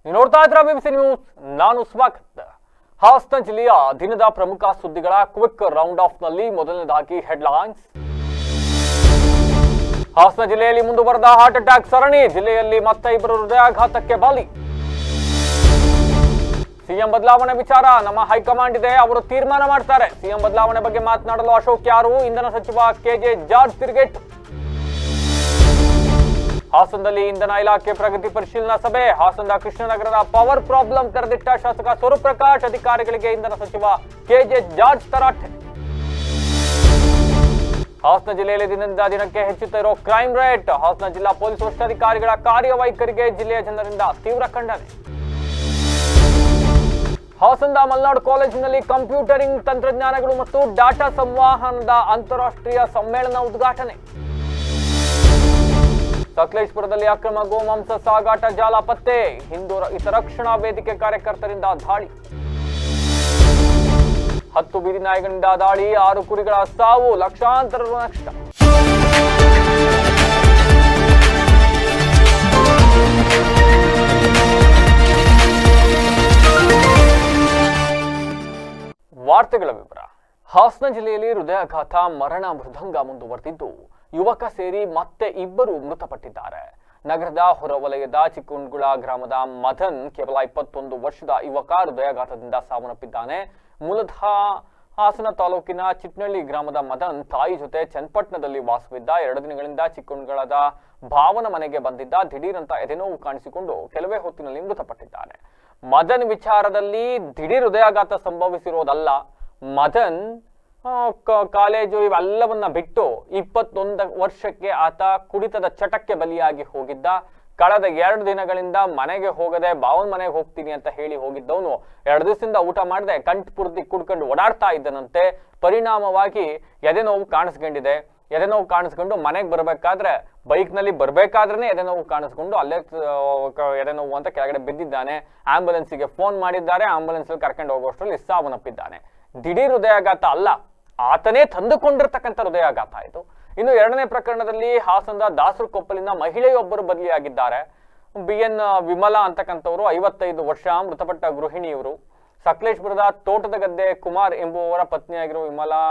ನೀವು ನೋಡ್ತಾ ಇದ್ರ ಬಿಬಿಸಿ ನ್ಯೂಸ್, ನಾನು ಸ್ವಾಗತ. ಹಾಸನ ಜಿಲ್ಲೆಯ ದಿನದ ಪ್ರಮುಖ ಸುದ್ದಿಗಳ ಕ್ವಿಕ್ ರೌಂಡ್ ಆಫ್ ನಲ್ಲಿ ಮೊದಲನೇದಾಗಿ ಹೆಡ್ಲೈನ್ಸ್. ಹಾಸನ ಜಿಲ್ಲೆಯಲ್ಲಿ ಮುಂದುವರೆದ ಹಾರ್ಟ್ ಅಟ್ಯಾಕ್ ಸರಣಿ, ಜಿಲ್ಲೆಯಲ್ಲಿ ಮತ್ತೆ ಇಬ್ಬರು ಹೃದಯಾಘಾತಕ್ಕೆ ಬಲಿ. ಸಿಎಂ ಬದಲಾವಣೆ ವಿಚಾರ ನಮ್ಮ ಹೈಕಮಾಂಡ್ ಇದೆ, ಅವರು ತೀರ್ಮಾನ ಮಾಡ್ತಾರೆ. ಸಿಎಂ ಬದಲಾವಣೆ ಬಗ್ಗೆ ಮಾತನಾಡಲು ಅಶೋಕ್ ಯಾರು, ಇಂಧನ ಸಚಿವ ಕೆಜೆ ಜಾರ್ಜ್ ತಿರುಗೇಟು. ಹಾಸನದಲ್ಲಿ ಇಂಧನ ಇಲಾಖೆ ಪ್ರಗತಿ ಪರಿಶೀಲನಾ ಸಭೆ, ಹಾಸನದ ಕೃಷ್ಣನಗರದ ಪವರ್ ಪ್ರಾಬ್ಲಮ್ ತೆರೆದಿಟ್ಟ ಶಾಸಕ ಸ್ವರೂಪ್ ಪ್ರಕಾಶ್, ಅಧಿಕಾರಿಗಳಿಗೆ ಇಂಧನ ಸಚಿವ ಕೆಜೆ ಜಾರ್ಜ್ ತರಾಟೆ. ಹಾಸನ ಜಿಲ್ಲೆಯಲ್ಲಿ ದಿನದಿಂದ ದಿನಕ್ಕೆ ಹೆಚ್ಚುತ್ತಿರೋ ಕ್ರೈಮ್ ರೇಟ್, ಹಾಸನ ಜಿಲ್ಲಾ ಪೊಲೀಸ್ ವರಿಷ್ಠಾಧಿಕಾರಿಗಳ ಕಾರ್ಯವೈಖರಿಗೆ ಜಿಲ್ಲೆಯ ಜನರಿಂದ ತೀವ್ರ ಖಂಡನೆ. ಹಾಸನದ ಮಲ್ನಾಡು ಕಾಲೇಜಿನಲ್ಲಿ ಕಂಪ್ಯೂಟರಿಂಗ್ ತಂತ್ರಜ್ಞಾನಗಳು ಮತ್ತು ಡಾಟಾ ಸಂವಹನದ ಅಂತಾರಾಷ್ಟ್ರೀಯ ಸಮ್ಮೇಳನ ಉದ್ಘಾಟನೆ. ಸಕಲೇಶಪುರದಲ್ಲಿ ಅಕ್ರಮ ಗೋಮಾಂಸ ಸಾಗಾಟ ಜಾಲ ಪತ್ತೆ, ಹಿಂದೂ ಹಿತರಕ್ಷಣಾ ವೇದಿಕೆ ಕಾರ್ಯಕರ್ತರಿಂದ ದಾಳಿ. 10 ಬೀದಿ ನಾಯಿಗಳಿಂದ ದಾಳಿ, 6 ಕುರಿಗಳ ಸಾವು, ಲಕ್ಷಾಂತರ ರು ನಷ್ಟ. ವಾರ್ತೆಗಳ ವಿವರ. ಹಾಸನ ಜಿಲ್ಲೆಯಲ್ಲಿ ಹೃದಯಾಘಾತ ಮರಣ ಮೃದಂಗ ಮುಂದುವರೆದಿದ್ದು, ಯುವಕ ಸೇರಿ ಮತ್ತೆ ಇಬ್ಬರು ಮೃತಪಟ್ಟಿದ್ದಾರೆ. ನಗರದ ಹೊರವಲಯದ ಚಿಕ್ಕುಂಡ್ಗುಳ ಗ್ರಾಮದ ಮದನ್ ಕೇವಲ 21 ವರ್ಷದ ಯುವಕ ಹೃದಯಾಘಾತದಿಂದ ಸಾವನ್ನಪ್ಪಿದ್ದಾನೆ. ಮೂಲತಃ ಹಾಸನ ತಾಲೂಕಿನ ಚಿಟ್ನಳ್ಳಿ ಗ್ರಾಮದ ಮದನ್ ತಾಯಿ ಜೊತೆ ಚನ್ನಪಟ್ಟಣದಲ್ಲಿ ವಾಸವಿದ್ದ. 2 ದಿನಗಳಿಂದ ಚಿಕ್ಕುಂಡ್ಗಳದ ಭಾವನ ಮನೆಗೆ ಬಂದಿದ್ದ. ದಿಢೀರಂತ ಎದೆನೋವು ಕಾಣಿಸಿಕೊಂಡು ಕೆಲವೇ ಹೊತ್ತಿನಲ್ಲಿ ಮೃತಪಟ್ಟಿದ್ದಾನೆ. ಮದನ್ ವಿಚಾರದಲ್ಲಿ ದಿಢೀರ್ ಹೃದಯಾಘಾತ ಸಂಭವಿಸಿರೋದಲ್ಲ. ಮದನ್ ಕಾಲೇಜು ಇವೆಲ್ಲವನ್ನ ಬಿಟ್ಟು 21 ವರ್ಷಕ್ಕೆ ಆತ ಕುಡಿತದ ಚಟಕ್ಕೆ ಬಲಿಯಾಗಿ ಹೋಗಿದ್ದ. ಕಳೆದ 2 ದಿನಗಳಿಂದ ಮನೆಗೆ ಹೋಗದೆ ಭಾವನ್ ಮನೆಗೆ ಹೋಗ್ತೀನಿ ಅಂತ ಹೇಳಿ ಹೋಗಿದ್ದವನು 2 ದಿವಸದಿಂದ ಊಟ ಮಾಡದೆ ಕಂಠಪೂರ್ತಿ ಕುಡ್ಕೊಂಡು ಓಡಾಡ್ತಾ ಇದ್ದನಂತೆ. ಪರಿಣಾಮವಾಗಿ ಎದೆನೋವು ಕಾಣಿಸ್ಕೊಂಡಿದೆ. ಎದೆನೋವು ಕಾಣಿಸ್ಕೊಂಡು ಮನೆಗೆ ಬರ್ಬೇಕಾದ್ರೆ, ಬೈಕ್ ನಲ್ಲಿ ಬರ್ಬೇಕಾದ್ರೆ ಎದೆನೋವು ಕಾಣಿಸ್ಕೊಂಡು ಅಲ್ಲೇ ಎದೆನೋವು ಅಂತ ಕೆಳಗಡೆ ಬಿದ್ದಿದ್ದಾನೆ. ಆಂಬ್ಯುಲೆನ್ಸ್ಗೆ ಫೋನ್ ಮಾಡಿದ್ದಾರೆ. ಆಂಬ್ಯುಲೆನ್ಸ್ ಅಲ್ಲಿ ಕರ್ಕೊಂಡು ಹೋಗುವಷ್ಟರಲ್ಲಿ ಸಾವನ್ನಪ್ಪಿದ್ದಾನೆ. ದಿಢೀರ್ ಹೃದಯಾಘಾತ ಅಲ್ಲ, ಆತನೇ ತಂದುಕೊಂಡಿರ್ತಕ್ಕಂಥ ಹೃದಯಾಘಾತ ಇದು. ಇನ್ನು 2ನೇ ಪ್ರಕರಣದಲ್ಲಿ ಹಾಸನದ ದಾಸರಕೊಪ್ಪಲಿನ ಮಹಿಳೆಯೊಬ್ಬರು ಬದಲಿಯಾಗಿದ್ದಾರೆ. BN ವಿಮಲಾ ಅಂತಕ್ಕಂಥವರು 55 ವರ್ಷ, ಮೃತಪಟ್ಟ ಗೃಹಿಣಿಯವರು. ಸಕಲೇಶಪುರದ ತೋಟದ ಗದ್ದೆ ಕುಮಾರ್ ಎಂಬುವವರ ಪತ್ನಿಯಾಗಿರುವ ವಿಮಲಾ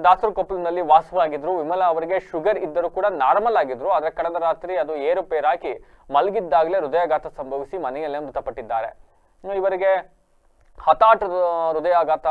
ದಾಸರಕೊಪ್ಪಲಿನಲ್ಲಿ ವಾಸವಾಗಿದ್ರು. ವಿಮಲಾ ಅವರಿಗೆ ಶುಗರ್ ಇದ್ದರೂ ಕೂಡ ನಾರ್ಮಲ್ ಆಗಿದ್ರು. ಆದ್ರೆ ಕಳೆದ ರಾತ್ರಿ ಅದು ಏರುಪೇರಾಗಿ ಮಲಗಿದ್ದಾಗಲೇ ಹೃದಯಾಘಾತ ಸಂಭವಿಸಿ ಮನೆಯಲ್ಲೇ ಮೃತಪಟ್ಟಿದ್ದಾರೆ. ಇವರಿಗೆ ಹಠಾತ್ ಹೃದಯಾಘಾತ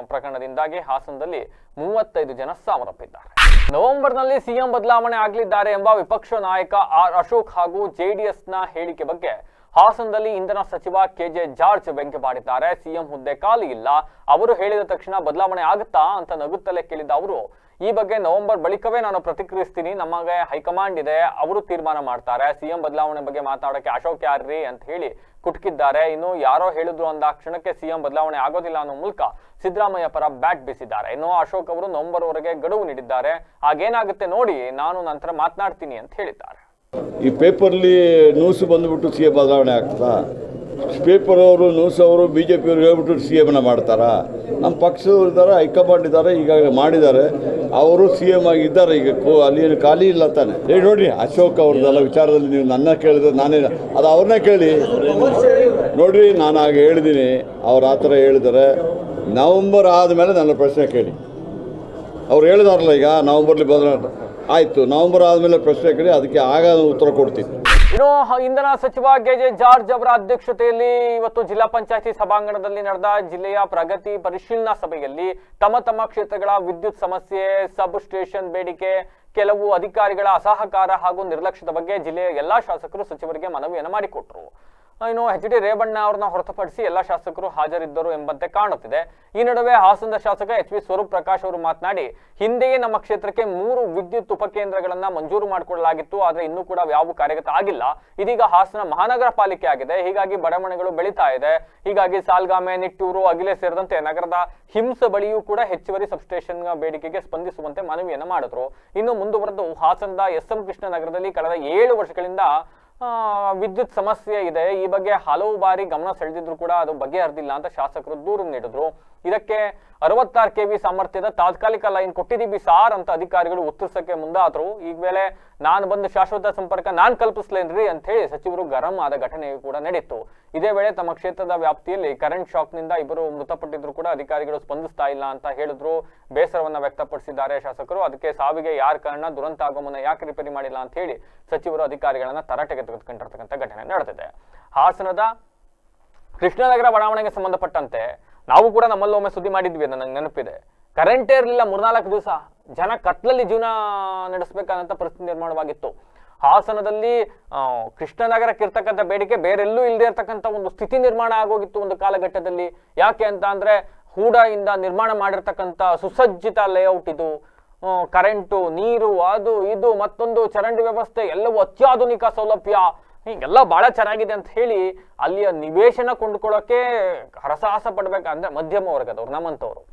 ಪ್ರಕರಣದಿಂದಾಗಿ ಹಾಸನದಲ್ಲಿ 35 ಜನ ಸಾವನ್ನಪ್ಪಿದ್ದಾರೆ. ನವೆಂಬರ್ನಲ್ಲಿ ಸಿಎಂ ಬದಲಾವಣೆ ಆಗಲಿದ್ದಾರೆ ಎಂಬ ವಿಪಕ್ಷ ನಾಯಕ ಅಶೋಕ್ ಹಾಗೂ ಜೆಡಿಎಸ್ನ ಹೇಳಿಕೆ ಬಗ್ಗೆ ಹಾಸನದಲ್ಲಿ ಇಂಧನ ಸಚಿವ ಕೆಜೆ ಜಾರ್ಜ್ ವ್ಯಂಗ್ಯವಾಡಿದ್ದಾರೆ. ಸಿಎಂ ಹುದ್ದೆ ಖಾಲಿ ಇಲ್ಲ, ಅವರು ಹೇಳಿದ ತಕ್ಷಣ ಬದಲಾವಣೆ ಆಗುತ್ತಾ ಅಂತ ನಗುತ್ತಲೇ ಕೇಳಿದ ಅವರು, ಈ ಬಗ್ಗೆ ನವೆಂಬರ್ ಬಳಿಕವೇ ನಾನು ಪ್ರತಿಕ್ರಿಯಿಸ್ತೀನಿ, ನಮಗೆ ಹೈಕಮಾಂಡ್ ಇದೆ, ಅವರು ತೀರ್ಮಾನ ಮಾಡ್ತಾರೆ. ಸಿಎಂ ಬದಲಾವಣೆ ಬಗ್ಗೆ ಮಾತಾಡೋಕೆ ಅಶೋಕ್ ಯಾರ್ರಿ ಅಂತ ಹೇಳಿ ಕುಟುಕಿದ್ದಾರೆ. ಇನ್ನು ಯಾರೋ ಹೇಳಿದ್ರು ಅಂದ ಕ್ಷಣಕ್ಕೆ ಸಿಎಂ ಬದಲಾವಣೆ ಆಗೋದಿಲ್ಲ ಅನ್ನೋ ಮೂಲಕ ಸಿದ್ದರಾಮಯ್ಯ ಪರ ಬ್ಯಾಟ್ ಬೀಸಿದ್ದಾರೆ. ಇನ್ನು ಅಶೋಕ್ ಅವರು ನವೆಂಬರ್ ವರೆಗೆ ಗಡುವು ನೀಡಿದ್ದಾರೆ. ಆಗೇನಾಗುತ್ತೆ ನೋಡಿ, ನಾನು ನಂತರ ಮಾತನಾಡ್ತೀನಿ ಅಂತ ಹೇಳಿದ್ದಾರೆ. ಈ ಪೇಪರ್ಲಿ ನ್ಯೂಸ್ ಬಂದುಬಿಟ್ಟು CM ಬದಲಾವಣೆ ಆಗ್ತದಾ? ಪೇಪರ್ ಅವರು ನ್ಯೂಸ್ ಅವರು BJP ಅವ್ರು ಹೇಳ್ಬಿಟ್ಟು CM ಮಾಡ್ತಾರಾ? ನಮ್ಮ ಪಕ್ಷದವ್ರು ಇದ್ದಾರೆ, ಹೈಕಮಾಂಡ್ ಇದ್ದಾರೆ, ಈಗಾಗಲೇ ಮಾಡಿದ್ದಾರೆ. ಅವರು CM ಆಗಿದ್ದಾರೆ. ಈಗ ಅಲ್ಲಿ ಏನು ಖಾಲಿ ಇಲ್ಲ ತಾನೆ. ಹೇಳಿ ನೋಡ್ರಿ, ಅಶೋಕ್ ಅವ್ರದ್ದೆಲ್ಲ ವಿಚಾರದಲ್ಲಿ ನೀವು ನನ್ನ ಕೇಳಿದ್ರೆ ನಾನೇ ಅದು ಅವ್ರನ್ನೇ ಕೇಳಿ ನೋಡ್ರಿ. ನಾನು ಆಗ ಹೇಳಿದ್ದೀನಿ, ಅವ್ರು ಆ ಥರ ಹೇಳಿದ್ದಾರೆ. ನವಂಬರ್ ಆದಮೇಲೆ ನನ್ನ ಪ್ರಶ್ನೆ ಕೇಳಿ. ಅವ್ರು ಹೇಳಿದಾರಲ್ಲ, ಈಗ ನವಂಬರ್ಲಿ ಬದಲಾವಣೆ ಆಯಿತು, ನವಂಬರ್ ಆದಮೇಲೆ ಪ್ರಶ್ನೆ ಕೇಳಿ, ಅದಕ್ಕೆ ಆಗ ಉತ್ತರ ಕೊಡ್ತೀನಿ. ಇನ್ನು ಇಂಧನ ಸಚಿವ ಕೆಜೆ ಜಾರ್ಜ್ ಅವರ ಅಧ್ಯಕ್ಷತೆಯಲ್ಲಿ ಇವತ್ತು ಜಿಲ್ಲಾ ಪಂಚಾಯತಿ ಸಭಾಂಗಣದಲ್ಲಿ ನಡೆದ ಜಿಲ್ಲೆಯ ಪ್ರಗತಿ ಪರಿಶೀಲನಾ ಸಭೆಯಲ್ಲಿ ತಮ್ಮ ಕ್ಷೇತ್ರಗಳ ವಿದ್ಯುತ್ ಸಮಸ್ಯೆ, ಸಬ್ ಸ್ಟೇಷನ್ ಬೇಡಿಕೆ, ಕೆಲವು ಅಧಿಕಾರಿಗಳ ಅಸಹಕಾರ ಹಾಗೂ ನಿರ್ಲಕ್ಷ್ಯದ ಬಗ್ಗೆ ಜಿಲ್ಲೆಯ ಎಲ್ಲಾ ಶಾಸಕರು ಸಚಿವರಿಗೆ ಮನವಿಯನ್ನು ಮಾಡಿಕೊಟ್ರು. ಇನ್ನು HD ರೇವಣ್ಣ ಅವರನ್ನ ಹೊರತುಪಡಿಸಿ ಎಲ್ಲ ಶಾಸಕರು ಹಾಜರಿದ್ದರು ಎಂಬಂತೆ ಕಾಣುತ್ತಿದೆ. ಈ ನಡುವೆ ಹಾಸನದ ಶಾಸಕ HV ಸ್ವರೂಪ್ ಪ್ರಕಾಶ್ ಅವರು ಮಾತನಾಡಿ, ಹಿಂದೆಯೇ ನಮ್ಮ ಕ್ಷೇತ್ರಕ್ಕೆ 3 ವಿದ್ಯುತ್ ಉಪಕೇಂದ್ರಗಳನ್ನ ಮಂಜೂರು ಮಾಡಿಕೊಳ್ಳಲಾಗಿತ್ತು, ಆದ್ರೆ ಇನ್ನೂ ಕೂಡ ಯಾವ ಕಾರ್ಯಗತ ಆಗಿಲ್ಲ. ಇದೀಗ ಹಾಸನ ಮಹಾನಗರ ಪಾಲಿಕೆ ಆಗಿದೆ, ಹೀಗಾಗಿ ಬಡಾವಣೆಗಳು ಬೆಳೀತಾ ಇದೆ. ಹೀಗಾಗಿ ಸಾಲ್ಗಾಮೆ, ನಿಟ್ಟೂರು, ಅಗಿಲೆ ಸೇರಿದಂತೆ ನಗರದ ಹಿಮ್ಸ್ ಬಳಿಯೂ ಕೂಡ ಹೆಚ್ಚುವರಿ ಸಬ್ಸ್ಟೇಷನ್ ಬೇಡಿಕೆಗೆ ಸ್ಪಂದಿಸುವಂತೆ ಮನವಿಯನ್ನು ಮಾಡಿದ್ರು. ಇನ್ನು ಮುಂದುವರೆದು ಹಾಸನದ SM ಕೃಷ್ಣ ನಗರದಲ್ಲಿ ಕಳೆದ 7 ವರ್ಷಗಳಿಂದ ವಿದ್ಯುತ್ ಸಮಸ್ಯೆ ಇದೆ. ಈ ಬಗ್ಗೆ ಹಲವು ಬಾರಿ ಗಮನ ಸೆಳೆದಿದ್ರು ಕೂಡ ಅದು ಬಗೆಹರಿದಿಲ್ಲ ಅಂತ ಶಾಸಕರು ದೂರು ನೀಡಿದ್ರು. ಇದಕ್ಕೆ 66 kV ಸಾಮರ್ಥ್ಯದ ತಾತ್ಕಾಲಿಕ ಲೈನ್ ಕೊಟ್ಟಿದ್ದೀವಿ ಸಾರ್ ಅಂತ ಅಧಿಕಾರಿಗಳು ಉತ್ತರಿಸಕ್ಕೆ ಮುಂದಾದ್ರು. ಈ ವೇಳೆ ನಾನು ಬಂದು ಶಾಶ್ವತ ಸಂಪರ್ಕ ನಾನು ಕಲ್ಪಿಸ್ಲೇನ್ರಿ ಅಂತ ಹೇಳಿ ಸಚಿವರು ಗರಂ ಆದ ಘಟನೆಯೂ ಕೂಡ ನಡೆಯಿತು. ಇದೇ ವೇಳೆ ತಮ್ಮ ಕ್ಷೇತ್ರದ ವ್ಯಾಪ್ತಿಯಲ್ಲಿ ಕರೆಂಟ್ ಶಾಕ್ನಿಂದ ಇಬ್ಬರು ಮೃತಪಟ್ಟಿದ್ರು ಕೂಡ ಅಧಿಕಾರಿಗಳು ಸ್ಪಂದಿಸ್ತಾ ಇಲ್ಲ ಅಂತ ಹೇಳಿದ್ರು. ಬೇಸರವನ್ನ ವ್ಯಕ್ತಪಡಿಸಿದ್ದಾರೆ ಶಾಸಕರು. ಅದಕ್ಕೆ ಸಾವಿಗೆ ಯಾರ ಕಾರಣ, ದುರಂತ ಆಗೋ ಮುನ್ನ ಯಾಕೆ ರಿಪೇರಿ ಮಾಡಿಲ್ಲ ಅಂತ ಹೇಳಿ ಸಚಿವರು ಅಧಿಕಾರಿಗಳನ್ನ ತರಾಟೆಗೆ ತೆಗೆದುಕೊಂಡಿರ್ತಕ್ಕಂಥ ಘಟನೆ ನಡೆದಿದೆ. ಹಾಸನದ ಕೃಷ್ಣನಗರ ಬಡಾವಣೆಗೆ ಸಂಬಂಧಪಟ್ಟಂತೆ ನಾವು ಕೂಡ ನಮ್ಮಲ್ಲಿ ಒಮ್ಮೆ ಸುದ್ದಿ ಮಾಡಿದ್ವಿ, ನನಗೆ ನೆನಪಿದೆ. ಕರೆಂಟೇ ಇರಲಿಲ್ಲ 3-4 ದಿವಸ, ಜನ ಕತ್ಲಲ್ಲಿ ಜೀವನ ನಡೆಸಬೇಕಾದಂತ ಪರಿಸ್ಥಿತಿ ನಿರ್ಮಾಣವಾಗಿತ್ತು. ಹಾಸನದಲ್ಲಿ ಕೃಷ್ಣನಗರಕ್ಕೆ ಇರ್ತಕ್ಕಂಥ ಬೇಡಿಕೆ ಬೇರೆಲ್ಲೂ ಇಲ್ಲದೆ ಇರ್ತಕ್ಕಂಥ ಒಂದು ಸ್ಥಿತಿ ನಿರ್ಮಾಣ ಆಗೋಗಿತ್ತು ಒಂದು ಕಾಲಘಟ್ಟದಲ್ಲಿ. ಯಾಕೆ ಅಂತ ಅಂದ್ರೆ ಹೂಡಾಯಿಂದ ನಿರ್ಮಾಣ ಮಾಡಿರ್ತಕ್ಕಂಥ ಸುಸಜ್ಜಿತ ಲೇಔಟ್ ಇದು, ಕರೆಂಟು, ನೀರು, ಅದು ಇದು ಮತ್ತೊಂದು ಚರಂಡಿ ವ್ಯವಸ್ಥೆ ಎಲ್ಲವೂ ಅತ್ಯಾಧುನಿಕ ಸೌಲಭ್ಯ, ಹೀಗೆಲ್ಲ ಬಹಳ ಚೆನ್ನಾಗಿದೆ ಅಂತ ಹೇಳಿ ಅಲ್ಲಿಯ ನಿವೇಶನ ಕೊಂಡ್ಕೊಳ್ಳೋಕೆ ಹರಸಾಹಸ ಪಡ್ಬೇಕಂದ್ರೆ ಮಧ್ಯಮ ವರ್ಗದವ್ರು, ನಮ್ಮಂಥವ್ರು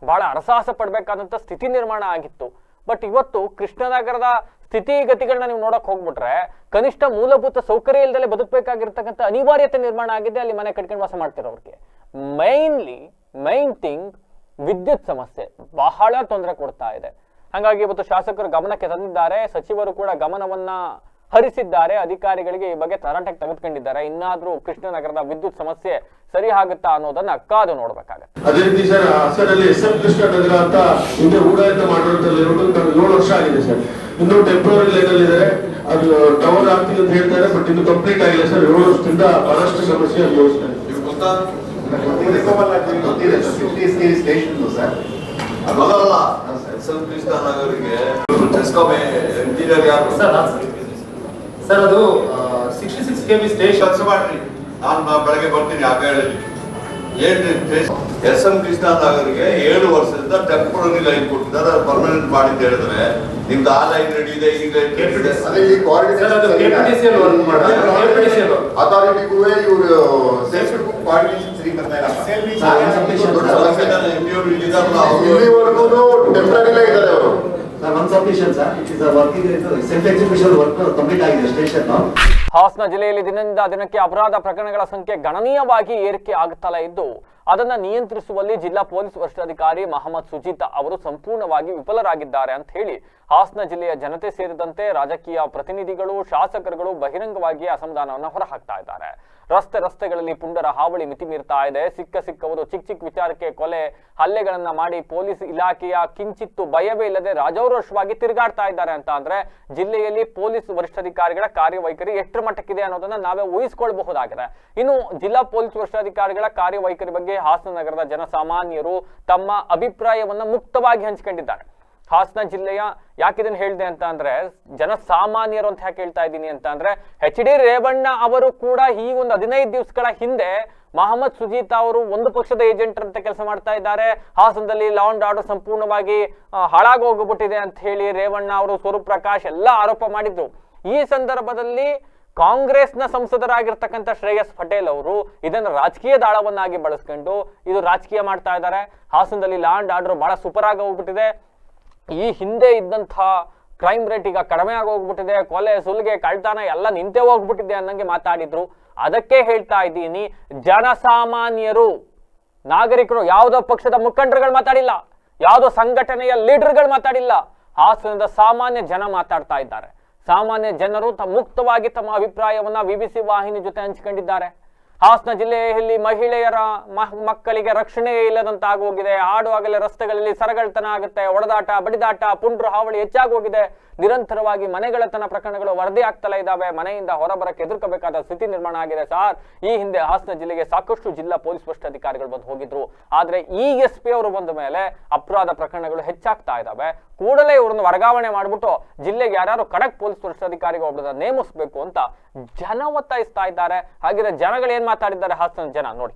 ಬಹಳ ಹರಸಾಹಸ ಪಡ್ಬೇಕಾದಂತ ಸ್ಥಿತಿ ನಿರ್ಮಾಣ ಆಗಿತ್ತು. ಬಟ್ ಇವತ್ತು ಕೃಷ್ಣನಗರದ ಸ್ಥಿತಿಗತಿಗಳನ್ನ ನೀವು ನೋಡಕ್ ಹೋಗ್ಬಿಟ್ರೆ ಕನಿಷ್ಠ ಮೂಲಭೂತ ಸೌಕರ್ಯ ಇಲ್ದಲೆ ಬದುಕಬೇಕಾಗಿರ್ತಕ್ಕಂಥ ಅನಿವಾರ್ಯತೆ ನಿರ್ಮಾಣ ಆಗಿದೆ ಅಲ್ಲಿ ಮನೆ ಕಟ್ಕೊಂಡು ವಾಸ ಮಾಡ್ತಿರೋರಿಗೆ. ಮೈನ್ ಥಿಂಗ್ ವಿದ್ಯುತ್ ಸಮಸ್ಯೆ ಬಹಳ ತೊಂದರೆ ಕೊಡ್ತಾ ಇದೆ. ಹಾಗಾಗಿ ಇವತ್ತು ಶಾಸಕರು ಗಮನಕ್ಕೆ ತಂದಿದ್ದಾರೆ, ಸಚಿವರು ಕೂಡ ಗಮನವನ್ನ ಹರಿಸಿದ್ದಾರೆ, ಅಧಿಕಾರಿಗಳಿಗೆ ಈ ಬಗ್ಗೆ ತರಾಟೆಗೆ ತೆಗೆದುಕೊಂಡಿದ್ದಾರೆ. ಇನ್ನಾದ್ರೂ ಕೃಷ್ಣನಗರದ ವಿದ್ಯುತ್ ಸಮಸ್ಯೆ ಸರಿ ಆಗುತ್ತಾ ಅನ್ನೋದನ್ನ ಕಾದು ನೋಡ್ಬೇಕಾಗತ್ತೆ. ಅದೇ ರೀತಿ ಸರ್ ಹಾಸನಲ್ಲಿ ಎಸ್ ಎಂ ಕೃಷ್ಣನಗರ ಅಂತ ಹಿಂದೆ ಹೂಡಾಯಿತ ಮಾಡಿರುವಂತಲ್ಲಿ 7 ವರ್ಷ ಆಗಿದೆ ಸರ್. ಇನ್ನು ಟೆಂಪ್ರರಿ ಲೈನ್ ಅಲ್ಲಿ ಇದ್ದಾರೆ, ಅದು ಟವರ್ ಆಗ್ತಿದೆ ಅಂತ ಹೇಳ್ತಾರೆ, ಬಟ್ ಇನ್ನು ಕಂಪ್ಲೀಟ್ ಆಗಿಲ್ಲ ಸರ್. 7 ವರ್ಷದಿಂದ ಬಹಳಷ್ಟು ಸಮಸ್ಯೆ ಅನುಭವಿಸ್ತಾರೆ. ಸರ್ ಅದು 66 kV ಸ್ಟೇಷನ್ ಕೆಲಸ ಮಾಡ್ರಿ, ನಾನು ಬೆಳಗ್ಗೆ ಬರ್ತೀನಿ. ಆಗ ಹೇಳಿ ಎಸ್ ಎಂ ಕೃಷ್ಣನಗರಿಗೆ 7 ವರ್ಷದಿಂದ ಟೆಂಪರರಿ ಲೈನ್ ಕೊಟ್ಟಿದ್ದಾರೆ, ಅದು ಪರ್ಮನೆಂಟ್ ಮಾಡಿ ಅಂತ ಹೇಳಿದ್ರೆ ನಿಮ್ದು ಆ ಲೈನ್ ರೆಡಿ ಇದೆ, ಈಗ ಅಥಾರಿಟಿಗೂ ಇವರು ಸೇಫ್ಟಿ ಕೋಆರ್ಡಿನೇಷನ್ ಸರಿ ಬರ್ತಾ ಇಲ್ಲ. ಟೆಂಪರರಿ ಇದ್ದಾರೆ ಅವರು. ಹಾಸನ ಜಿಲ್ಲೆಯಲ್ಲಿ ದಿನದಿಂದ ದಿನಕ್ಕೆ ಅಪರಾಧ ಪ್ರಕರಣಗಳ ಸಂಖ್ಯೆ ಗಣನೀಯವಾಗಿ ಏರಿಕೆ ಆಗುತ್ತಲೇ ಇದ್ದು ಅದನ್ನ ನಿಯಂತ್ರಿಸುವಲ್ಲಿ ಜಿಲ್ಲಾ ಪೊಲೀಸ್ ವರಿಷ್ಠಾಧಿಕಾರಿ ಮಹಮ್ಮದ್ ಸುಜೀತಾ ಅವರು ಸಂಪೂರ್ಣವಾಗಿ ವಿಫಲರಾಗಿದ್ದಾರೆ ಅಂತ ಹೇಳಿ ಹಾಸನ ಜಿಲ್ಲೆಯ ಜನತೆ ಸೇರಿದಂತೆ ರಾಜಕೀಯ ಪ್ರತಿನಿಧಿಗಳು, ಶಾಸಕರುಗಳು ಬಹಿರಂಗವಾಗಿ ಅಸಮಾಧಾನವನ್ನು ಹೊರಹಾಕ್ತಾ ಇದ್ದಾರೆ. ರಸ್ತೆಗಳಲ್ಲಿ ಪುಂಡರ ಹಾವಳಿ ಮಿತಿ ಮೀರ್ತಾ ಇದೆ. ಸಿಕ್ಕವರು ಚಿಕ್ಕ ವಿಚಾರಕ್ಕೆ ಕೊಲೆ, ಹಲ್ಲೆಗಳನ್ನ ಮಾಡಿ ಪೊಲೀಸ್ ಇಲಾಖೆಯ ಕಿಂಚಿತ್ತು ಭಯವೇ ಇಲ್ಲದೆ ರಾಜಾರೋಷವಾಗಿ ತಿರುಗಾಡ್ತಾ ಇದ್ದಾರೆ ಅಂತ ಅಂದ್ರೆ ಜಿಲ್ಲೆಯಲ್ಲಿ ಪೊಲೀಸ್ ವರಿಷ್ಠಾಧಿಕಾರಿಗಳ ಕಾರ್ಯವೈಖರಿ ಎಷ್ಟರ ಮಟ್ಟಕ್ಕಿದೆ ಅನ್ನೋದನ್ನ ನಾವೇ ಊಹಿಸಿಕೊಳ್ಳಬಹುದಾಗಿದೆ. ಇನ್ನು ಜಿಲ್ಲಾ ಪೊಲೀಸ್ ವರಿಷ್ಠಾಧಿಕಾರಿಗಳ ಕಾರ್ಯವೈಖರಿ ಬಗ್ಗೆ ಹಾಸನ ನಗರದ ಜನಸಾಮಾನ್ಯರು ತಮ್ಮ ಅಭಿಪ್ರಾಯವನ್ನ ಮುಕ್ತವಾಗಿ ಹಂಚಿಕೊಂಡಿದ್ದಾರೆ. ಹಾಸನ ಜಿಲ್ಲೆಯ ಯಾಕಿದನ್ನು ಹೇಳಿದೆ ಅಂತ ಅಂದ್ರೆ ಜನಸಾಮಾನ್ಯರು ಅಂತ ಯಾಕೆ ಹೇಳ್ತಾ ಇದ್ದೀನಿ ಅಂತ ಅಂದ್ರೆ HD ರೇವಣ್ಣ ಅವರು ಕೂಡ ಈ ಒಂದು 15 ದಿವಸಗಳ ಹಿಂದೆ ಮಹಮ್ಮದ್ ಸುಜೀತಾ ಅವರು ಒಂದು ಪಕ್ಷದ ಏಜೆಂಟ್ ಅಂತ ಕೆಲಸ ಮಾಡ್ತಾ ಇದ್ದಾರೆ, ಹಾಸನದಲ್ಲಿ ಲಾ ಅಂಡ್ ಆರ್ಡರ್ ಸಂಪೂರ್ಣವಾಗಿ ಹಾಳಾಗೋಗ್ಬಿಟ್ಟಿದೆ ಅಂತ ಹೇಳಿ ರೇವಣ್ಣ ಅವರು, ಸ್ವರೂಪ್ ಪ್ರಕಾಶ್ ಎಲ್ಲ ಆರೋಪ ಮಾಡಿದ್ರು. ಈ ಸಂದರ್ಭದಲ್ಲಿ ಕಾಂಗ್ರೆಸ್ನ ಸಂಸದರಾಗಿರ್ತಕ್ಕಂಥ ಶ್ರೇಯಸ್ ಪಟೇಲ್ ಅವರು ಇದನ್ನು ರಾಜಕೀಯ ದಾಳವನ್ನಾಗಿ ಬಳಸ್ಕೊಂಡು ಇದು ರಾಜಕೀಯ ಮಾಡ್ತಾ ಇದ್ದಾರೆ. ಹಾಸನದಲ್ಲಿ ಲಾ ಅಂಡ್ ಆರ್ಡರ್ ಬಹಳ ಸೂಪರ್ ಆಗಿ ಹೋಗ್ಬಿಟ್ಟಿದೆ, ಈ ಹಿಂದೆ ಇದ್ದಂಥ ಕ್ರೈಮ್ ರೇಟ್ ಈಗ ಕಡಿಮೆ ಆಗೋಗ್ಬಿಟ್ಟಿದೆ, ಕೊಲೆ ಸುಲಿಗೆ ಕಳ್ತನ ಎಲ್ಲ ನಿಂತೇ ಹೋಗ್ಬಿಟ್ಟಿದೆ ಅನ್ನಂಗೆ ಮಾತಾಡಿದ್ರು. ಅದಕ್ಕೆ ಹೇಳ್ತಾ ಇದ್ದೀನಿ, ಜನಸಾಮಾನ್ಯರು, ನಾಗರಿಕರು, ಯಾವುದೋ ಪಕ್ಷದ ಮುಖಂಡರುಗಳು ಮಾತಾಡಿಲ್ಲ, ಯಾವುದೋ ಸಂಘಟನೆಯ ಲೀಡರ್ಗಳು ಮಾತಾಡಿಲ್ಲ, ಹಾಸನದ ಸಾಮಾನ್ಯ ಜನ ಮಾತಾಡ್ತಾ ಇದ್ದಾರೆ. ಸಾಮಾನ್ಯ ಜನರು ಮುಕ್ತವಾಗಿ ತಮ್ಮ ಅಭಿಪ್ರಾಯವನ್ನ BBC ವಾಹಿನಿ ಜೊತೆ ಹಂಚಿಕೊಂಡಿದ್ದಾರೆ. ಹಾಸನ ಜಿಲ್ಲೆಯಲ್ಲಿ ಮಹಿಳೆಯರ ಮಕ್ಕಳಿಗೆ ರಕ್ಷಣೆ ಇಲ್ಲದಂತಾಗೋಗಿದೆ. ಹಾಡುವಾಗಲೇ ರಸ್ತೆಗಳಲ್ಲಿ ಸರಗಳ್ತನ ಆಗುತ್ತೆ, ಒಡೆದಾಟ, ಬಡಿದಾಟ, ಪುಂಡ್ರ ಹಾವಳಿ ಹೆಚ್ಚಾಗಿ ಹೋಗಿದೆ. ನಿರಂತರವಾಗಿ ಮನೆಗಳತನ ಪ್ರಕರಣಗಳು ವರದಿ ಆಗ್ತಲೇ ಇದ್ದಾವೆ. ಮನೆಯಿಂದ ಹೊರಬರಕ್ಕೆ ಎದುರ್ಕೋಬೇಕಾದ ಸ್ಥಿತಿ ನಿರ್ಮಾಣ ಆಗಿದೆ. ಸಾರ್, ಈ ಹಿಂದೆ ಹಾಸನ ಜಿಲ್ಲೆಗೆ ಸಾಕಷ್ಟು ಜಿಲ್ಲಾ ಪೊಲೀಸ್ ವರಿಷ್ಠಾಧಿಕಾರಿಗಳು ಬಂದು ಹೋಗಿದ್ರು, ಆದ್ರೆ ಈ SP ಅವರು ಬಂದ ಮೇಲೆ ಅಪರಾಧ ಪ್ರಕರಣಗಳು ಹೆಚ್ಚಾಗ್ತಾ ಇದ್ದಾವೆ. ಕೂಡಲೇ ಇವ್ರನ್ನ ವರ್ಗಾವಣೆ ಮಾಡ್ಬಿಟ್ಟು ಜಿಲ್ಲೆಗೆ ಯಾರು ಖಡಕ್ ಪೊಲೀಸ್ ವರಿಷ್ಠಾಧಿಕಾರಿಗಳು ಒಬ್ಬರನ್ನ ನೇಮಿಸಬೇಕು ಅಂತ ಜನ ಒತ್ತಾಯಿಸ್ತಾ ಇದ್ದಾರೆ. ಹಾಗಿದ್ರೆ ಜನಗಳು ಏನ್ ಮಾತಾಡಿದ್ದಾರೆ ಹಾಸನ ಜನ ನೋಡಿ.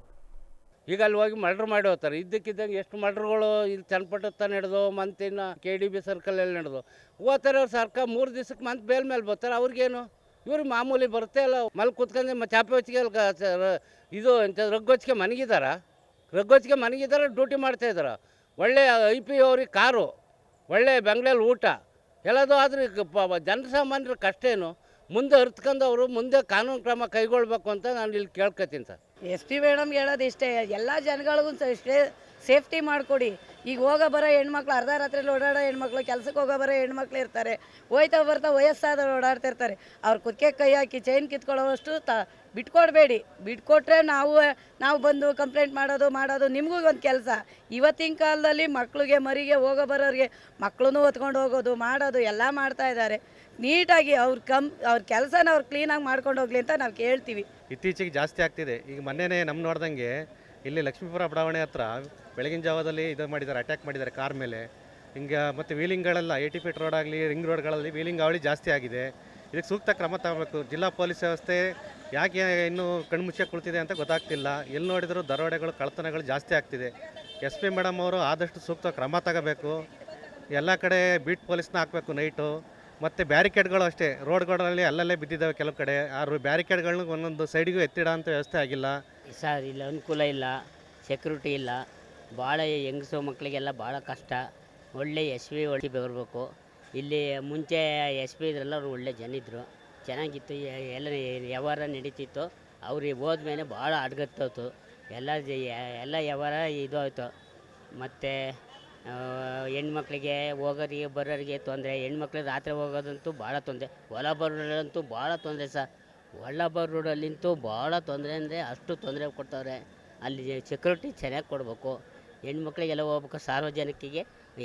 ಈಗ ಅಲ್ಲಿ ಹೋಗಿ ಮರ್ಡ್ರ್ ಮಾಡಿ ಹೋಗ್ತಾರೆ. ಇದ್ದಕ್ಕಿದ್ದಂಗೆ ಎಷ್ಟು ಮರ್ಡ್ರ್ಗಳು ಇಲ್ಲಿ ಚನ್ನಪಟ್ಟಣ ನಡೆದು, ಮಂತಿನ KDB ಸರ್ಕಲಲ್ಲಿ ನಡೆದು ಹೋಗ್ತಾರೆ. ಅವ್ರು ಸರ್ಕಾರ 3 ದಿವಸಕ್ಕೆ ಮಂತ್ ಮೇಲೆ ಬರ್ತಾರೆ. ಅವ್ರಿಗೇನು, ಇವ್ರು ಮಾಮೂಲಿ ಬರುತ್ತೆ ಅಲ್ಲ, ಮಲ್ ಕೂತ್ಕೊಂಡು ಚಾಪೆ ಹೊಚ್ಚಿಗೆ ಇದು ಎಂತ ರಗ್ಗೊಚ್ಚಿಗೆ ಮನಗಿದ್ದಾರೆ, ಡ್ಯೂಟಿ ಮಾಡ್ತಾಯಿದ್ದಾರೆ. ಒಳ್ಳೆ IP ಅವ್ರಿಗೆ ಕಾರು, ಒಳ್ಳೆ ಬೆಂಗಳೂರಲ್ಲಿ ಊಟ ಎಲ್ಲದು. ಆದರೆ ಜನಸಾಮಾನ್ಯರ ಕಷ್ಟ ಏನು, ಮುಂದೆ ಅರ್ತ್ಕೊಂಡು ಅವರು ಮುಂದೆ ಕಾನೂನು ಕ್ರಮ ಕೈಗೊಳ್ಬೇಕು ಅಂತ ನಾನು ಇಲ್ಲಿ ಕೇಳ್ಕೊತೀನಿ ಸರ್. SP ಮೇಡಮ್ಗೆ ಹೇಳೋದು ಇಷ್ಟೇ, ಎಲ್ಲ ಜನಗಳಿಗೂ ಇಷ್ಟೇ ಸೇಫ್ಟಿ ಮಾಡಿಕೊಡಿ. ಈಗ ಹೋಗೋ ಬರೋ ಹೆಣ್ಮಕ್ಳು ಅರ್ಧ ರಾತ್ರಿಯಲ್ಲಿ ಓಡಾಡೋ ಹೆಣ್ಮಕ್ಳು, ಕೆಲಸಕ್ಕೆ ಹೋಗೋ ಬರೋ ಹೆಣ್ಮಕ್ಳು ಇರ್ತಾರೆ, ಹೋಯ್ತಾ ಬರ್ತಾ ವಯಸ್ಸಾದವ್ರು ಓಡಾಡ್ತಿರ್ತಾರೆ. ಅವ್ರ ಕುತ್ತಿಗೆ ಕೈ ಹಾಕಿ ಚೈನ್ ಕಿತ್ಕೊಳ್ಳೋವಷ್ಟು ಬಿಟ್ಕೊಡ್ಬೇಡಿ. ಬಿಟ್ಕೊಟ್ರೆ ನಾವು ಬಂದು ಕಂಪ್ಲೇಂಟ್ ಮಾಡೋದು ನಿಮಗೂ ಒಂದು ಕೆಲಸ. ಇವತ್ತಿನ ಕಾಲದಲ್ಲಿ ಮಕ್ಳಿಗೆ ಮರಿಗೆ ಹೋಗೋ ಬರೋರಿಗೆ ಮಕ್ಕಳನ್ನೂ ಹೊತ್ಕೊಂಡು ಹೋಗೋದು ಮಾಡೋದು ಎಲ್ಲ ಮಾಡ್ತಾಯಿದ್ದಾರೆ. ನೀಟಾಗಿ ಅವ್ರ ಕೆಲಸನ ಅವ್ರು ಕ್ಲೀನಾಗಿ ಮಾಡ್ಕೊಂಡು ಹೋಗ್ಲಿ ಅಂತ ನಾವು ಕೇಳ್ತೀವಿ. ಇತ್ತೀಚೆಗೆ ಜಾಸ್ತಿ ಆಗ್ತಿದೆ. ಈಗ ಮೊನ್ನೆನೇ ನಮ್ಮ ನೋಡ್ದಂಗೆ ಇಲ್ಲಿ ಲಕ್ಷ್ಮೀಪುರ ಬಡಾವಣೆ ಹತ್ರ ಬೆಳಗಿನ ಜಾವದಲ್ಲಿ ಇದು ಮಾಡಿದ್ದಾರೆ, ಅಟ್ಯಾಕ್ ಮಾಡಿದ್ದಾರೆ ಕಾರ್ ಮೇಲೆ. ಹಿಂಗೆ ಮತ್ತು ವೀಲಿಂಗ್ಗಳೆಲ್ಲ 80 ಫೀಟ್ ರೋಡ್ ಆಗಲಿ ರಿಂಗ್ ರೋಡ್ಗಳಲ್ಲಿ ವೀಲಿಂಗ್ ಅವಳಿ ಜಾಸ್ತಿ ಆಗಿದೆ. ಇದಕ್ಕೆ ಸೂಕ್ತ ಕ್ರಮ ತಗೋಬೇಕು. ಜಿಲ್ಲಾ ಪೊಲೀಸ್ ವ್ಯವಸ್ಥೆ ಯಾಕೆ ಇನ್ನೂ ಕಣ್ಮುಚ್ಚೆ ಕುಳಿತಿದೆ ಅಂತ ಗೊತ್ತಾಗ್ತಿಲ್ಲ. ಎಲ್ಲಿ ನೋಡಿದರೂ ದರೋಡೆಗಳು, ಕಳ್ಳತನಗಳು ಜಾಸ್ತಿ ಆಗ್ತಿದೆ. SP ಮೇಡಮ್ ಅವರು ಆದಷ್ಟು ಸೂಕ್ತ ಕ್ರಮ ತಗೋಬೇಕು. ಎಲ್ಲ ಕಡೆ ಬೀಟ್ ಪೊಲೀಸ್ನ ಹಾಕಬೇಕು ನೈಟು. ಮತ್ತು ಬ್ಯಾರಿಕೇಡ್ಗಳು ಅಷ್ಟೇ, ರೋಡ್ಗಳಲ್ಲಿ ಅಲ್ಲಲ್ಲೇ ಬಿದ್ದಿದ್ದಾವೆ ಕೆಲವು ಕಡೆ. ಆ ಬ್ಯಾರಿಕೇಡ್ಗಳನ್ನ ಒಂದೊಂದು ಸೈಡಿಗೂ ಎತ್ತಿಡ ಅಂತ ವ್ಯವಸ್ಥೆ ಆಗಿಲ್ಲ ಸರ್. ಇಲ್ಲ ಅನುಕೂಲ ಇಲ್ಲ, ಸೆಕ್ಯೂರಿಟಿ ಇಲ್ಲ. ಭಾಳ ಹೆಂಗಸು ಮಕ್ಕಳಿಗೆಲ್ಲ ಭಾಳ ಕಷ್ಟ. ಒಳ್ಳೆ SP ಬರಬೇಕು. ಇಲ್ಲಿ ಮುಂಚೆ SP ಇದ್ರೆಲ್ಲ ಅವರು ಒಳ್ಳೆ ಜನ ಇದ್ದರು, ಚೆನ್ನಾಗಿತ್ತು, ಎಲ್ಲ ವ್ಯವಹಾರ ನಡೀತಿತ್ತು. ಅವ್ರಿಗೆ ಹೋದ್ಮೇಲೆ ಭಾಳ ಅಡ್ಗತ್ತೋತು ಎಲ್ಲ ವ್ಯವಹಾರ ಇದು ಆಯಿತು. ಮತ್ತು ಹೆಣ್ಮಕ್ಳಿಗೆ ಹೋಗೋರಿಗೆ ಬರೋರಿಗೆ ತೊಂದರೆ. ಹೆಣ್ಮಕ್ಳಿಗೆ ರಾತ್ರಿ ಹೋಗೋದಂತೂ ಭಾಳ ತೊಂದರೆ. ಒಳಬರ್ ರೋಡಂತೂ ಭಾಳ ತೊಂದರೆ ಸರ್. ಒಳಬರ್ ರೋಡಲ್ಲಂತೂ ಭಾಳ ತೊಂದರೆ ಅಂದರೆ ಅಷ್ಟು ತೊಂದರೆ ಕೊಡ್ತಾವ್ರೆ. ಅಲ್ಲಿ ಸೆಕ್ಯೂರಿಟಿ ಚೆನ್ನಾಗಿ ಕೊಡಬೇಕು. ಹೆಣ್ಮಕ್ಳಿಗೆಲ್ಲ ಹೋಗ್ಬೇಕು. ಸಾರ್ವಜನಿಕರಿಗೆ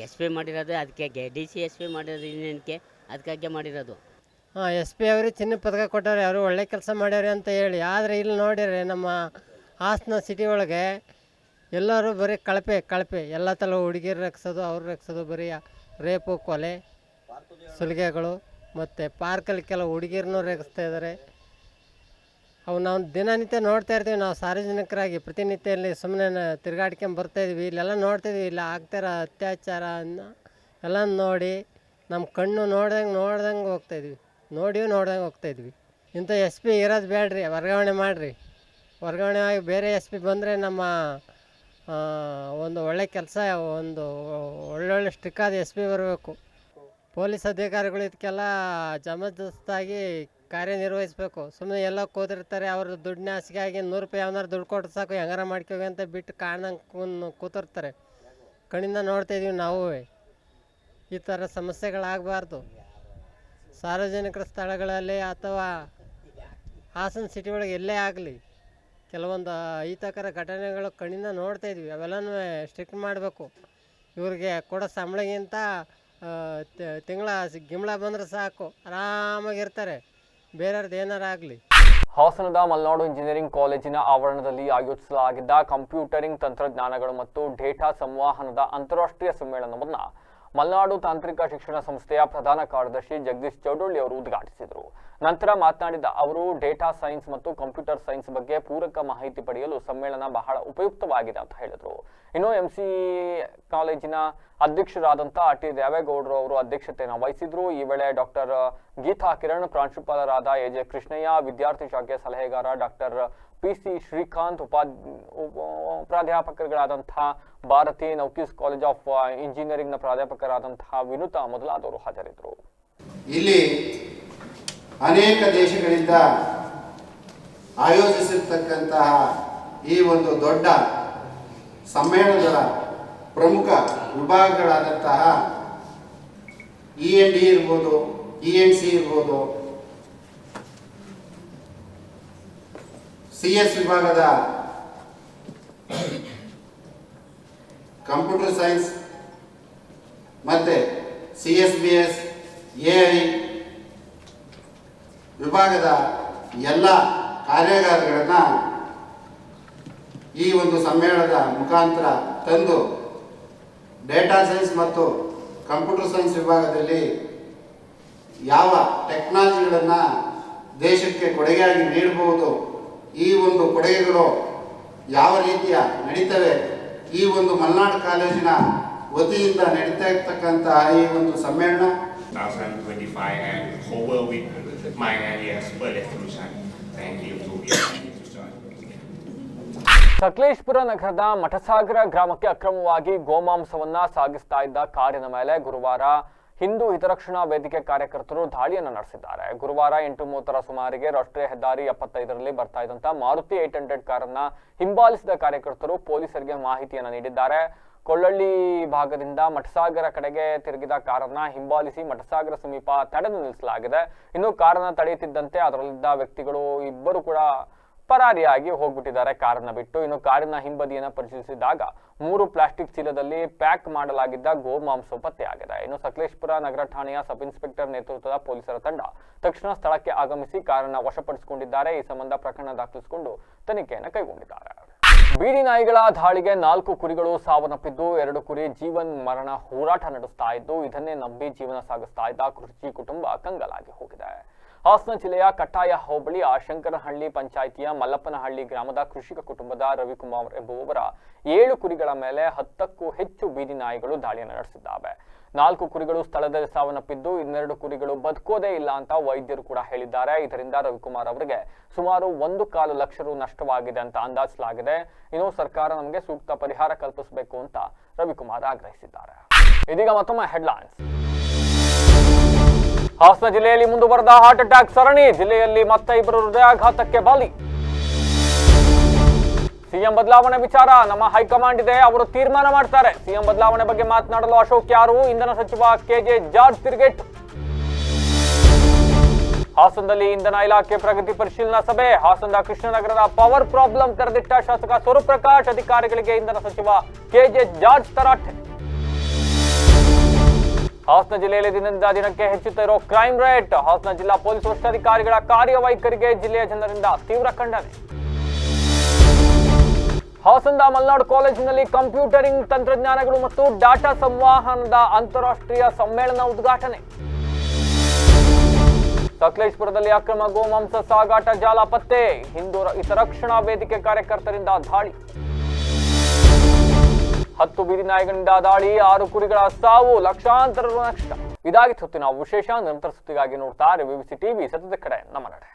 SP ಮಾಡಿರೋದು ಅದಕ್ಕೆ, DC SP ಮಾಡಿರೋದು ಇನ್ನೇನಕ್ಕೆ, ಅದಕ್ಕಾಗೆ ಮಾಡಿರೋದು. SP ಅವರು ಚಿನ್ನ ಪದಕ ಕೊಟ್ಟವ್ರೆ, ಅವರು ಒಳ್ಳೆ ಕೆಲಸ ಮಾಡ್ಯಾರೆ ಅಂತ ಹೇಳಿ. ಆದರೆ ಇಲ್ಲಿ ನೋಡಿದ್ರೆ ನಮ್ಮ ಹಾಸನ ಸಿಟಿ ಒಳಗೆ ಎಲ್ಲರೂ ಬರೀ ಕಳಪೆ ಎಲ್ಲ ಥರ ಹುಡುಗಿರು ರಕ್ಷೋದು, ಅವ್ರು ರಕ್ಷೋದು, ಬರೀ ರೇಪು, ಕೊಲೆ, ಸುಲಿಗೆಗಳು. ಮತ್ತು ಪಾರ್ಕಲ್ಲಿ ಕೆಲವು ಹುಡುಗಿರನ್ನೂ ರೇಗಿಸ್ತಾ ಇದ್ದಾರೆ. ಅವು ನಾವು ದಿನನಿತ್ಯ ನೋಡ್ತಾ ಇರ್ತೀವಿ. ನಾವು ಸಾರ್ವಜನಿಕರಾಗಿ ಪ್ರತಿನಿತ್ಯ ಇಲ್ಲಿ ಸುಮ್ಮನೆ ತಿರುಗಾಡ್ಕೊಂಡು ಬರ್ತಾಯಿದ್ವಿ. ಇಲ್ಲೆಲ್ಲ ನೋಡ್ತಾಯಿದ್ವಿ, ಇಲ್ಲ ಆಗ್ತಾರ ಅತ್ಯಾಚಾರ ಎಲ್ಲ ನೋಡಿ ನಮ್ಮ ಕಣ್ಣು ನೋಡ್ದಂಗೆ ಹೋಗ್ತಾಯಿದ್ವಿ, ನೋಡ್ದಂಗೆ ಹೋಗ್ತಾಯಿದ್ವಿ. ಇಂಥ SP ಇರೋದು ಬೇಡ್ರಿ, ವರ್ಗಾವಣೆ ಮಾಡಿರಿ. ವರ್ಗಾವಣೆ ಆಗಿ ಬೇರೆ SP ಬಂದರೆ ನಮ್ಮ ಒಂದು ಒಳ್ಳೆ ಕೆಲಸ, ಒಂದು ಒಳ್ಳೊಳ್ಳೆ ಸ್ಟ್ರಿಕ್ಕಾದ SP ಬರಬೇಕು. ಪೊಲೀಸ್ ಅಧಿಕಾರಿಗಳು ಇದಕ್ಕೆಲ್ಲ ಜಬರ್ದಸ್ತಾಗಿ ಕಾರ್ಯನಿರ್ವಹಿಸಬೇಕು. ಸುಮ್ಮನೆ ಎಲ್ಲ ಕೂತಿರ್ತಾರೆ, ಅವರು ದುಡ್ಡಿನ ಆಸೆಗಾಗಿ 100 ರೂಪಾಯಿ ಯಾವನಾರು ದುಡ್ಡು ಕೊಟ್ಟು ಸಾಕು, ಹೆಂಗಾರ ಮಾಡ್ಕೋವಿ ಅಂತ ಬಿಟ್ಟು ಕಾಣ್ದಂಗೆ ಕೂತಿರ್ತಾರೆ. ಕಣ್ಣಿಂದ ನೋಡ್ತಾಯಿದ್ದೀವಿ ನಾವು. ಈ ಥರ ಸಮಸ್ಯೆಗಳಾಗಬಾರ್ದು. ಸಾರ್ವಜನಿಕರ ಸ್ಥಳಗಳಲ್ಲಿ ಅಥವಾ ಹಾಸನ ಸಿಟಿ ಒಳಗೆ ಎಲ್ಲೇ ಆಗಲಿ ಕೆಲವೊಂದು ಅಹಿತಕರ ಘಟನೆಗಳು ಕಣ್ಣಿಂದ ನೋಡ್ತಾಯಿದ್ವಿ. ಅವೆಲ್ಲನೂ ಸ್ಟ್ರಿಕ್ಟ್ ಮಾಡಬೇಕು. ಇವ್ರಿಗೆ ಕೊಡೋ ಸಂಬಳಗಿಂತ ತಿಂಗಳ ಗಿಂಬಳ ಬಂದರೆ ಸಾಕು, ಆರಾಮಾಗಿರ್ತಾರೆ, ಬೇರೆಯವ್ರದ್ದು ಏನಾರು ಆಗಲಿ. ಹಾಸನದ ಮಲೆನಾಡು ಇಂಜಿನಿಯರಿಂಗ್ ಕಾಲೇಜಿನ ಆವರಣದಲ್ಲಿ ಆಯೋಜಿಸಲಾಗಿದ್ದ ಕಂಪ್ಯೂಟರಿಂಗ್ ತಂತ್ರಜ್ಞಾನಗಳು ಮತ್ತು ಡೇಟಾ ಸಂವಹನದ ಅಂತಾರಾಷ್ಟ್ರೀಯ ಸಮ್ಮೇಳನವನ್ನು ಮಲೆನಾಡು ತಾಂತ್ರಿಕ ಶಿಕ್ಷಣ ಸಂಸ್ಥೆಯ ಪ್ರಧಾನ ಕಾರ್ಯದರ್ಶಿ ಜಗದೀಶ್ ಚೌಡೊಳ್ಳಿ ಅವರು ಉದ್ಘಾಟಿಸಿದರು. ನಂತರ ಮಾತನಾಡಿದ ಅವರು, ಡೇಟಾ ಸೈನ್ಸ್ ಮತ್ತು ಕಂಪ್ಯೂಟರ್ ಸೈನ್ಸ್ ಬಗ್ಗೆ ಪೂರಕ ಮಾಹಿತಿ ಪಡೆಯಲು ಸಮ್ಮೇಳನ ಬಹಳ ಉಪಯುಕ್ತವಾಗಿದೆ ಅಂತ ಹೇಳಿದರು. ಇನ್ನು MC ಕಾಲೇಜಿನ ಅಧ್ಯಕ್ಷರಾದಂತಹ ಟಿ ದೇವೇಗೌಡರು ಅವರು ಅಧ್ಯಕ್ಷತೆಯನ್ನು ವಹಿಸಿದ್ರು. ಈ ವೇಳೆ ಡಾಕ್ಟರ್ ಗೀತಾ ಕಿರಣ್, ಪ್ರಾಂಶುಪಾಲರಾದ AJ ಕೃಷ್ಣಯ್ಯ, ವಿದ್ಯಾರ್ಥಿ ಶಾಖೆ ಸಲಹೆಗಾರ ಡಾಕ್ಟರ್ PC ಶ್ರೀಕಾಂತ್, ಪ್ರಾಧ್ಯಾಪಕರುಗಳಾದಂತಹ ಭಾರತಿ, ನೌಕೀಸ್ ಕಾಲೇಜ್ ಆಫ್ ಇಂಜಿನಿಯರಿಂಗ್ನ ಪ್ರಾಧ್ಯಾಪಕರಾದಂತಹ ವಿನುತಾ ಮೊದಲಾದವರು ಹಾಜರಿದ್ದರು. ಇಲ್ಲಿ ಅನೇಕ ದೇಶಗಳಿಂದ ಆಯೋಜಿಸಿರ್ತಕ್ಕಂತಹ ಈ ಒಂದು ದೊಡ್ಡ ಸಮ್ಮೇಳನದ ಪ್ರಮುಖ ವಿಭಾಗಗಳಾದಂತಹ END ಇರ್ಬೋದು, ENC ಇರ್ಬೋದು, CS ವಿಭಾಗದ ಕಂಪ್ಯೂಟರ್ ಸೈನ್ಸ್ ಮತ್ತು CSBS, AI ವಿಭಾಗದ ಎಲ್ಲ ಕಾರ್ಯಾಗಾರಗಳನ್ನು ಈ ಒಂದು ಸಮ್ಮೇಳನದ ಮುಖಾಂತರ ತಂದು ಡೇಟಾ ಸೈನ್ಸ್ ಮತ್ತು ಕಂಪ್ಯೂಟರ್ ಸೈನ್ಸ್ ವಿಭಾಗದಲ್ಲಿ ಯಾವ ಟೆಕ್ನಾಲಜಿಗಳನ್ನು ದೇಶಕ್ಕೆ ಕೊಡುಗೆಯಾಗಿ ನೀಡಬಹುದು, ಈ ಒಂದು ಕೊಡುಗೆಗಳು ಯಾವ ರೀತಿಯ ನಡೀತವೆ, ಈ ಒಂದು ಮಲೆನಾಡು ಕಾಲೇಜಿನ ವತಿಯಿಂದ ನಡೀತಾ ಇರ್ತಕ್ಕಂತಹ ಈ ಒಂದು ಸಮ್ಮೇಳನ 2025 and cover with my ideas per resolution. Thank you to be Sakleshpur ನಗರದ ಮಠಸಾಗರ ಗ್ರಾಮಕ್ಕೆ ಅಕ್ರಮವಾಗಿ ಗೋಮಾಂಸವನ್ನ ಸಾಗಿಸ್ತಾ ಇದ್ದ ಕಾರಿನ ಮೇಲೆ ಗುರುವಾರ ಹಿಂದೂ ಹಿತರಕ್ಷಣಾ ವೇದಿಕೆ ಕಾರ್ಯಕರ್ತರು ದಾಳಿಯನ್ನು ನಡೆಸಿದ್ದಾರೆ. ಗುರುವಾರ 8:30 ಸುಮಾರಿಗೆ ರಾಷ್ಟ್ರೀಯ ಹೆದ್ದಾರಿ 75ರಲ್ಲಿ ಬರ್ತಾ ಇದ್ದಂತ ಮಾರುತಿ 800 ಕಾರನ್ನ ಹಿಂಬಾಲಿಸಿದ ಕಾರ್ಯಕರ್ತರು ಪೊಲೀಸರಿಗೆ ಮಾಹಿತಿಯನ್ನು ನೀಡಿದ್ದಾರೆ. ಕೊಳ್ಳಳ್ಳಿ ಭಾಗದಿಂದ ಮಠಸಾಗರ ಕಡೆಗೆ ತಿರುಗಿದ ಕಾರನ್ನ ಹಿಂಬಾಲಿಸಿ ಮಠಸಾಗರ ಸಮೀಪ ತಡೆದು ನಿಲ್ಲಿಸಲಾಗಿದೆ. ಇನ್ನು ಕಾರನ್ನ ತಡೆಯುತ್ತಿದ್ದಂತೆ ಅದರಲ್ಲಿದ್ದ ವ್ಯಕ್ತಿಗಳು ಇಬ್ಬರು ಕೂಡ ಪರಾರಿಯಾಗಿ ಹೋಗ್ಬಿಟ್ಟಿದ್ದಾರೆ ಕಾರನ್ನ ಬಿಟ್ಟು. ಇನ್ನು ಕಾರಿನ ಹಿಂಬದಿಯನ್ನು ಪರಿಶೀಲಿಸಿದಾಗ 3 ಪ್ಲಾಸ್ಟಿಕ್ ಚೀಲದಲ್ಲಿ ಪ್ಯಾಕ್ ಮಾಡಲಾಗಿದ್ದ ಗೋಮಾಂಸ ಪತ್ತೆಯಾಗಿದೆ. ಇನ್ನು ಸಕಲೇಶಪುರ ನಗರ ಠಾಣೆಯ ಸಬ್ ಇನ್ಸ್ಪೆಕ್ಟರ್ ನೇತೃತ್ವದ ಪೊಲೀಸರ ತಂಡ ತಕ್ಷಣ ಸ್ಥಳಕ್ಕೆ ಆಗಮಿಸಿ ಕಾರನ್ನ ವಶಪಡಿಸಿಕೊಂಡಿದ್ದಾರೆ. ಈ ಸಂಬಂಧ ಪ್ರಕರಣ ದಾಖಲಿಸಿಕೊಂಡು ತನಿಖೆಯನ್ನು ಕೈಗೊಂಡಿದ್ದಾರೆ. ಬೀದಿ ನಾಯಿಗಳ ದಾಳಿಗೆ 4 ಕುರಿಗಳು ಸಾವನ್ನಪ್ಪಿದ್ದು 2 ಕುರಿ ಜೀವನ್ ಮರಣ ಹೋರಾಟ ನಡೆಸ್ತಾ ಇದ್ದು ಇದನ್ನೇ ನಂಬಿ ಜೀವನ ಸಾಗಿಸ್ತಾ ಇದ್ದ ಕೃಷಿ ಕುಟುಂಬ ಕಂಗಾಲಾಗಿ ಹೋಗಿದೆ. ಹಾಸನ ಜಿಲ್ಲೆಯ ಕಟ್ಟಾಯ ಹೋಬಳಿಯ ಶಂಕರಹಳ್ಳಿ ಪಂಚಾಯಿತಿಯ ಮಲ್ಲಪ್ಪನಹಳ್ಳಿ ಗ್ರಾಮದ ಕೃಷಿಕ ಕುಟುಂಬದ ರವಿಕುಮಾರ್ ಎಂಬುವವರ 7 ಕುರಿಗಳ ಮೇಲೆ 10ಕ್ಕೂ ಹೆಚ್ಚು ಬೀದಿ ನಾಯಿಗಳು ದಾಳಿಯನ್ನು ನಡೆಸಿದ್ದಾವೆ. 4 ಕುರಿಗಳು ಸ್ಥಳದಲ್ಲಿ ಸಾವನ್ನಪ್ಪಿದ್ದು 12 ಕುರಿಗಳು ಬದುಕೋದೇ ಇಲ್ಲ ಅಂತ ವೈದ್ಯರು ಕೂಡ ಹೇಳಿದ್ದಾರೆ. ಇದರಿಂದ ರವಿಕುಮಾರ್ ಅವರಿಗೆ ಸುಮಾರು 1.25 ಲಕ್ಷ ರು ನಷ್ಟವಾಗಿದೆ ಅಂತ ಅಂದಾಜಿಸಲಾಗಿದೆ. ಇನ್ನು ಸರ್ಕಾರ ನಮಗೆ ಸೂಕ್ತ ಪರಿಹಾರ ಕಲ್ಪಿಸಬೇಕು ಅಂತ ರವಿಕುಮಾರ್ ಆಗ್ರಹಿಸಿದ್ದಾರೆ. ಇದೀಗ ಮತ್ತೊಮ್ಮೆ ಹೆಡ್ಲೈನ್ಸ್. ಹಾಸನ ಜಿಲ್ಲೆಯಲ್ಲಿ ಮುಂದುವರೆದ ಹಾರ್ಟ್ ಅಟ್ಯಾಕ್ ಸರಣಿ. ಜಿಲ್ಲೆಯಲ್ಲಿ ಮತ್ತೆ 2 ಹೃದಯಾಘಾತಕ್ಕೆ ಬಲಿ. ಸಿಎಂ ಬದಲಾವಣೆ ವಿಚಾರ ನಮ್ಮ ಹೈಕಮಾಂಡ್ ಇದೆ, ಅವರು ತೀರ್ಮಾನ ಮಾಡ್ತಾರೆ. ಸಿಎಂ ಬದಲಾವಣೆ ಬಗ್ಗೆ ಮಾತನಾಡಲು ಅಶೋಕ್ ಯಾರು, ಇಂಧನ ಸಚಿವ ಕೆಜೆ ಜಾರ್ಜ್ ತಿರುಗೇಟು. ಹಾಸನದಲ್ಲಿ ಇಂಧನ ಇಲಾಖೆ ಪ್ರಗತಿ ಪರಿಶೀಲನಾ ಸಭೆ. ಹಾಸನದ ಕೃಷ್ಣನಗರದ ಪವರ್ ಪ್ರಾಬ್ಲಮ್ ತೆರೆದಿಟ್ಟ ಶಾಸಕ ಸ್ವರೂಪ್ರಕಾಶ್. ಅಧಿಕಾರಿಗಳಿಗೆ ಇಂಧನ ಸಚಿವ ಕೆಜೆ ಜಾರ್ಜ್ ತರಾಟೆ. ಹಾಸನ ಜಿಲ್ಲೆಯಲ್ಲಿ ದಿನದಿಂದ ದಿನಕ್ಕೆ ಹೆಚ್ಚುತ್ತಿರೋ ಕ್ರೈಮ್ ರೇಟ್. ಹಾಸನ ಜಿಲ್ಲಾ ಪೊಲೀಸ್ ವರಿಷ್ಠಾಧಿಕಾರಿಗಳ ಕಾರ್ಯವೈಖರಿಗೆ ಜಿಲ್ಲೆಯ ಜನರಿಂದ ತೀವ್ರ ಖಂಡನೆ. ಹಾಸನದ ಮಲ್ನಾಡು ಕಾಲೇಜಿನಲ್ಲಿ ಕಂಪ್ಯೂಟರಿಂಗ್ ತಂತ್ರಜ್ಞಾನಗಳು ಮತ್ತು ಡಾಟಾ ಸಂವಹನದ ಅಂತಾರಾಷ್ಟ್ರೀಯ ಸಮ್ಮೇಳನ ಉದ್ಘಾಟನೆ. ಸಕಲೇಶಪುರದಲ್ಲಿ ಅಕ್ರಮ ಗೋಮಾಂಸ ಸಾಗಾಟ ಜಾಲ ಪತ್ತೆ. ಹಿಂದೂ ಹಿತರಕ್ಷಣಾ ವೇದಿಕೆ ಕಾರ್ಯಕರ್ತರಿಂದ ದಾಳಿ. 10 ಬೀದಿ ನಾಯಿಗಳಿಂದ ದಾಳಿ, 6 ಕುರಿಗಳ ಸಾವು, ಲಕ್ಷಾಂತರ ರು ನಷ್ಟ. ಇದಾಗಿತ್ತು ನಾವು ವಿಶೇಷ. ನಿರಂತರ ಸುದ್ದಿಗಾಗಿ ನೋಡ್ತಾ ವಿವಿಸಿ ಟಿವಿ, ಸತ್ಯದ ಕಡೆ ನಮ್ಮ ನಡೆ.